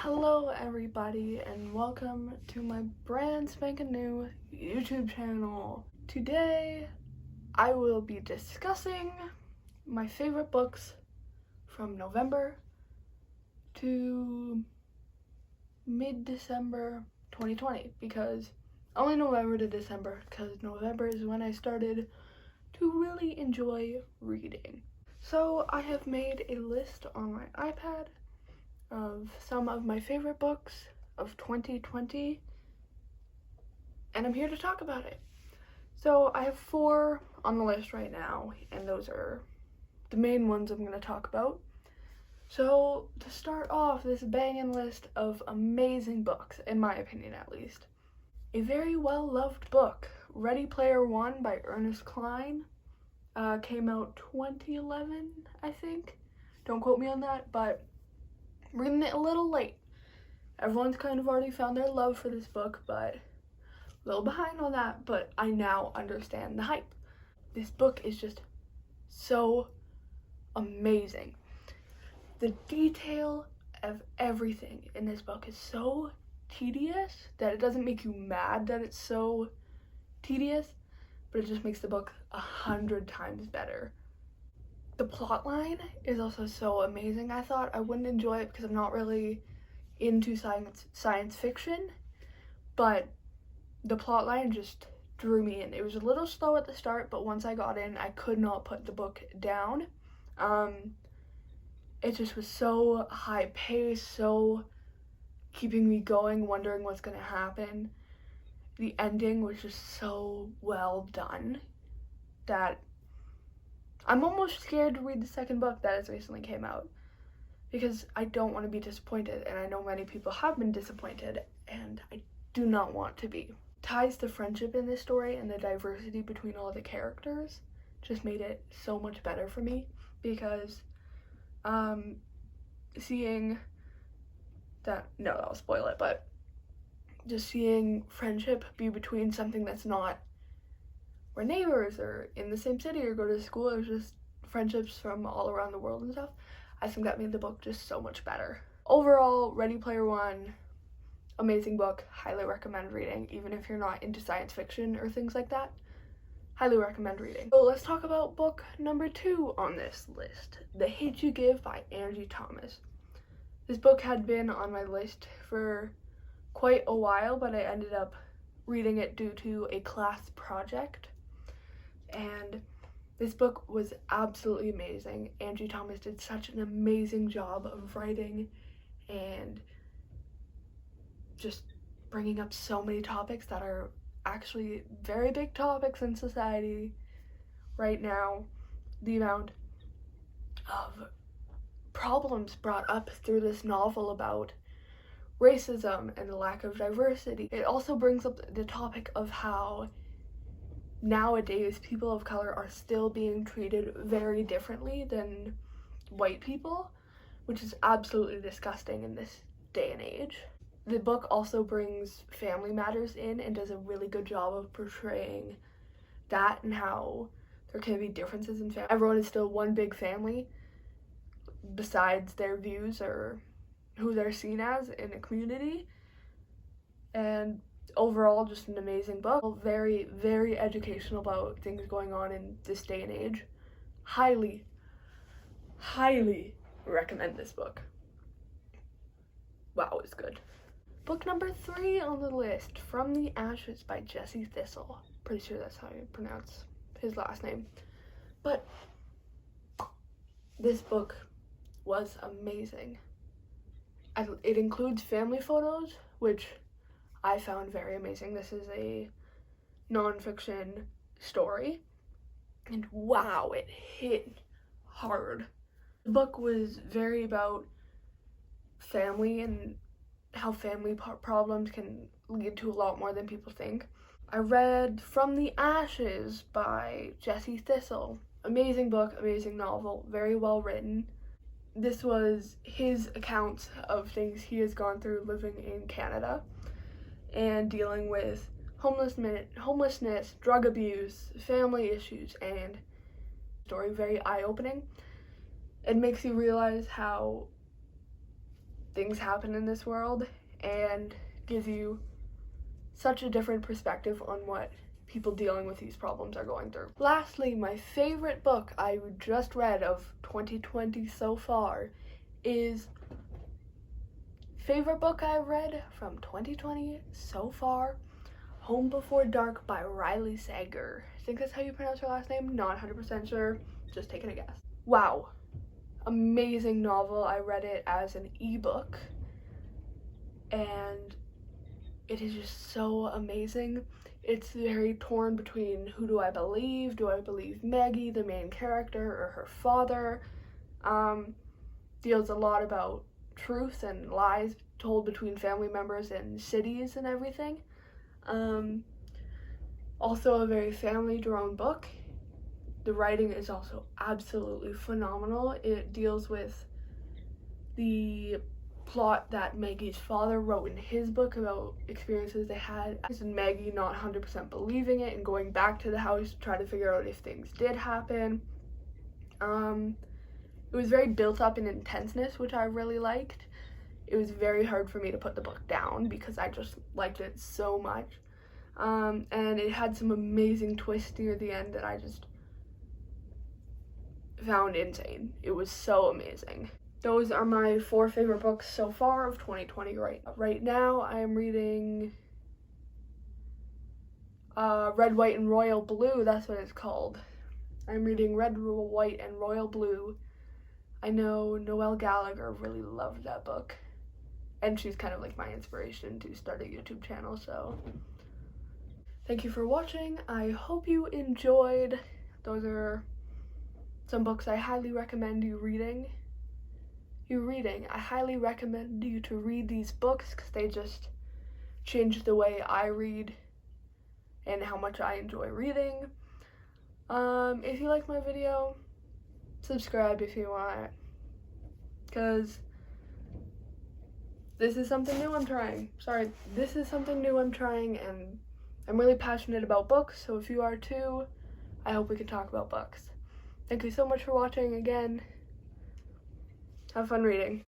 Hello everybody and welcome to my brand spanking new YouTube channel. Today I will be discussing my favorite books from November to mid-December 2020 because only November to December because November is when I started to really enjoy reading. So I have made a list on my iPad of some of my favorite books of 2020, and I'm here to talk about it. So I have 4 on the list right now, and those are the main ones I'm going to talk about. So to start off this banging list of amazing books, in my opinion at least, a very well-loved book, Ready Player One by Ernest Cline, came out 2011, I think. Don't quote me on that, but reading it a little late. Everyone's kind of already found their love for this book, but a little behind on that, but I now understand the hype. This book is just so amazing. The detail of everything in this book is so tedious that it doesn't make you mad that it's so tedious, but it just makes the book 100 times better. The plot line is also so amazing. I thought I wouldn't enjoy it because I'm not really into science fiction, but the plot line just drew me in. It was a little slow at the start, but once I got in, I could not put the book down. It just was so high paced, so keeping me going, wondering what's gonna happen. The ending was just so well done that I'm almost scared to read the second book that has recently came out because I don't want to be disappointed, and I know many people have been disappointed, and I do not want to be. Ties to friendship in this story and the diversity between all the characters just made it so much better for me because seeing that, no, that'll spoil it, but just seeing friendship be between something that's not we're neighbors or in the same city or go to school, it was just friendships from all around the world and stuff. I think that made the book just so much better. Overall, Ready Player One, amazing book, highly recommend reading, even if you're not into science fiction or things like that. Highly recommend reading. So let's talk about book number 2 on this list, The Hate You Give by Angie Thomas. This book had been on my list for quite a while, but I ended up reading it due to a class project. And this book was absolutely amazing. Angie Thomas did such an amazing job of writing and just bringing up so many topics that are actually very big topics in society right now. The amount of problems brought up through this novel about racism and the lack of diversity. It also brings up the topic of how nowadays people of color are still being treated very differently than white people, which is absolutely disgusting in this day and age. The book also brings family matters in and does a really good job of portraying that and how there can be differences in family. Everyone is still one big family besides their views or who they're seen as in a community. And overall, just an amazing book. Very, very educational about things going on in this day and age. Highly, highly recommend this book. Wow, it's good. Book number 3 on the list, From the Ashes by Thistle. Pretty sure that's how you pronounce his last name. But this book was amazing. It includes family photos, which I found very amazing. This is a nonfiction story, and wow, it hit hard. The book was very about family and how family problems can lead to a lot more than people think. I read From the Ashes by Thistle. Amazing book, amazing novel, very well written. This was his account of things he has gone through living in Canada and dealing with homelessness, drug abuse, family issues, and story very eye-opening. It makes you realize how things happen in this world and gives you such a different perspective on what people dealing with these problems are going through. Lastly, my favorite book I just read of 2020 so far is favorite book I've read from 2020 so far, Home Before Dark by Riley Sager. I think that's how you pronounce her last name, not 100% sure, just taking a guess. Wow, amazing novel. I read it as an ebook and it is just so amazing. It's very torn between who do I believe? Do I believe Maggie, the main character, or her father? Deals a lot about truth and lies told between family members and cities and everything. Also a very family-drawn book. The writing is also absolutely phenomenal. It deals with the plot that Maggie's father wrote in his book about experiences they had, and Maggie not 100% believing it and going back to the house to try to figure out if things did happen. It was very built up in intenseness, which I really liked. It was very hard for me to put the book down because I just liked it so much. And it had some amazing twists near the end that I just found insane. It was so amazing. Those are my 4 favorite books so far of 2020 right now. I am reading Red, White, and Royal Blue. That's what it's called. I'm reading Red, White, and Royal Blue. I know Noelle Gallagher really loved that book. And she's kind of like my inspiration to start a YouTube channel, so thank you for watching. I hope you enjoyed. Those are some books I highly recommend you reading. I highly recommend you to read these books because they just changed the way I read and how much I enjoy reading. If you like my video, subscribe if you want, because this is something new I'm trying. This is something new I'm trying, and I'm really passionate about books, so if you are too, I hope we can talk about books. Thank you so much for watching again. Have fun reading.